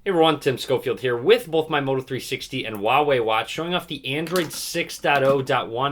Hey everyone, Tim Schofield here with both my Moto 360 and Huawei watch, showing off the Android 6.0.1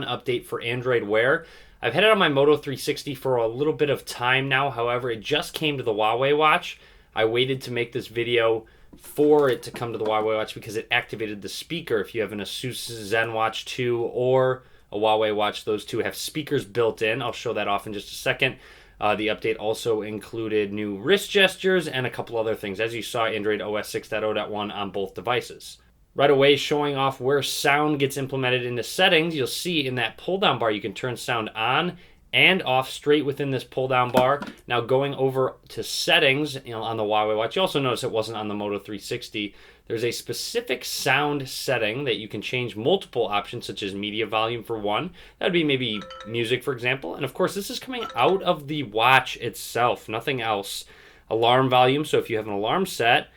update for Android Wear. I've had it on my Moto 360 for a little bit of time now, however, it just came to the Huawei watch. I waited to make this video for it to come to the Huawei watch because it activated the speaker. If you have an Asus ZenWatch 2 or a Huawei watch, those two have speakers built in. I'll show that off in just a second. The update also included new wrist gestures and a couple other things, as you saw Android OS 6.0.1 on both devices. Right away, showing off where sound gets implemented into settings, you'll see in that pull-down bar you can turn sound on and off straight within this pull-down bar. Now going over to settings on the Huawei watch, you also notice it wasn't on the Moto 360. There's a specific sound setting that you can change multiple options, such as media volume for one. That would be maybe music, for example. And of course, this is coming out of the watch itself, nothing else. Alarm volume, so if you have an alarm set,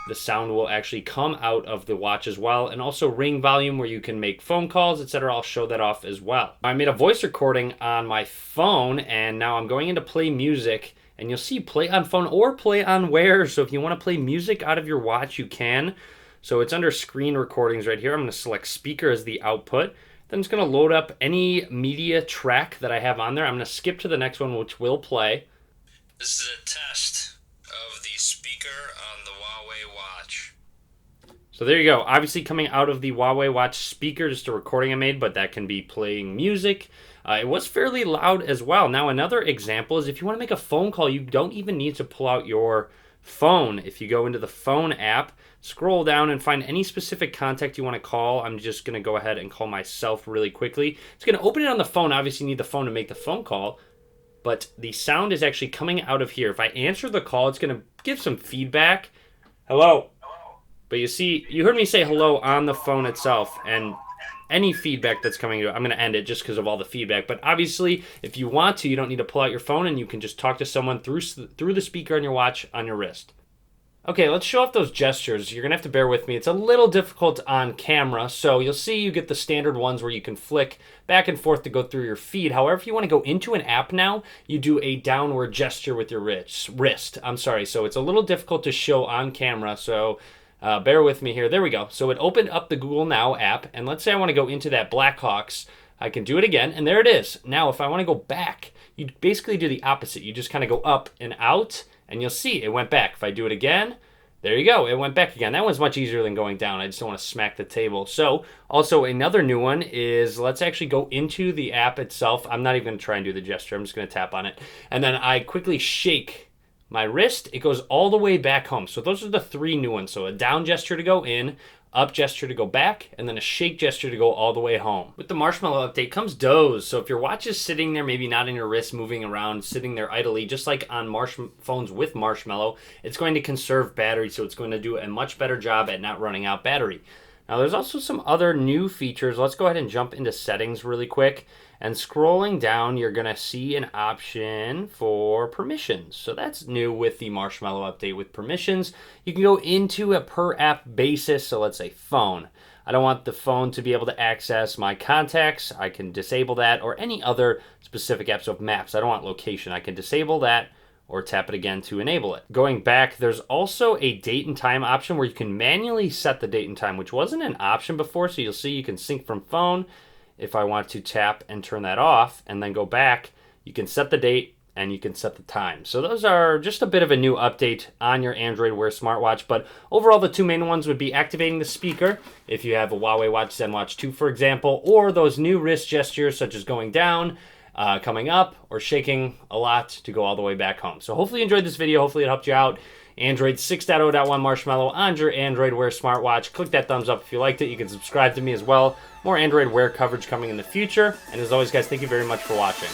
the sound will actually come out of the watch as well. And also ring volume, where you can make phone calls, etc. I'll show that off as well. I made a voice recording on my phone, and now I'm going into play music. And you'll see play on phone or play on Wear. So if you want to play music out of your watch, you can. So it's under screen recordings right here. I'm going to select speaker as the output. Then it's going to load up any media track that I have on there. I'm going to skip to the next one, which will play. This is a test of the speaker on the Huawei watch. So there you go. Obviously coming out of the Huawei watch speaker, just a recording I made, but that can be playing music. It was fairly loud as well. Now another example is if you want to make a phone call, you don't even need to pull out your phone. If you go into the phone app, scroll down and find any specific contact you want to call. I'm just going to go ahead and call myself really quickly. It's going to open it on the phone. Obviously you need the phone to make the phone call, but the sound is actually coming out of here. If I answer the call, it's going to give some feedback. Hello. But you see, you heard me say hello on the phone itself, and any feedback that's coming to it, I'm going to end it just because of all the feedback. But obviously, if you want to, you don't need to pull out your phone, and you can just talk to someone through the speaker on your watch on your wrist. Okay, let's show off those gestures. You're going to have to bear with me. It's a little difficult on camera, so you'll see you get the standard ones where you can flick back and forth to go through your feed. However, if you want to go into an app now, you do a downward gesture with your wrist. So it's a little difficult to show on camera, so bear with me here. There we go. So it opened up the Google Now app, and let's say I want to go into that Blackhawks. I can do it again, and there it is. Now, if I want to go back, you basically do the opposite. You just kind of go up and out, and you'll see it went back. If I do it again, there you go. It went back again. That one's much easier than going down. I just don't want to smack the table. So, also another new one is let's actually go into the app itself. I'm not even going to try and do the gesture. I'm just going to tap on it, and then I quickly shake my wrist. It goes all the way back home. So those are the three new ones. So a down gesture to go in, up gesture to go back, and then a shake gesture to go all the way home. With the Marshmallow update comes doze. So if your watch is sitting there, maybe not in your wrist, moving around, sitting there idly, just like on phones with Marshmallow, it's going to conserve battery. So it's going to do a much better job at not running out battery. Now there's also some other new features. Let's go ahead and jump into settings really quick. And scrolling down, you're going to see an option for permissions. So that's new with the Marshmallow update with permissions. You can go into a per app basis. So let's say phone. I don't want the phone to be able to access my contacts. I can disable that, or any other specific apps. So maps, I don't want location. I can disable that or tap it again to enable it. Going back, there's also a date and time option where you can manually set the date and time, which wasn't an option before. So you'll see you can sync from phone. If I want to tap and turn that off and then go back, you can set the date and you can set the time. So those are just a bit of a new update on your Android Wear smartwatch. But overall, the two main ones would be activating the speaker if you have a Huawei watch, ZenWatch 2, for example, or those new wrist gestures such as going down, coming up, or shaking a lot to go all the way back home. So hopefully you enjoyed this video. Hopefully it helped you out. Android 6.0.1 Marshmallow on your Android Wear smartwatch. Click that thumbs up if you liked it. You can subscribe to me as well. More Android Wear coverage coming in the future. And as always, guys, thank you very much for watching.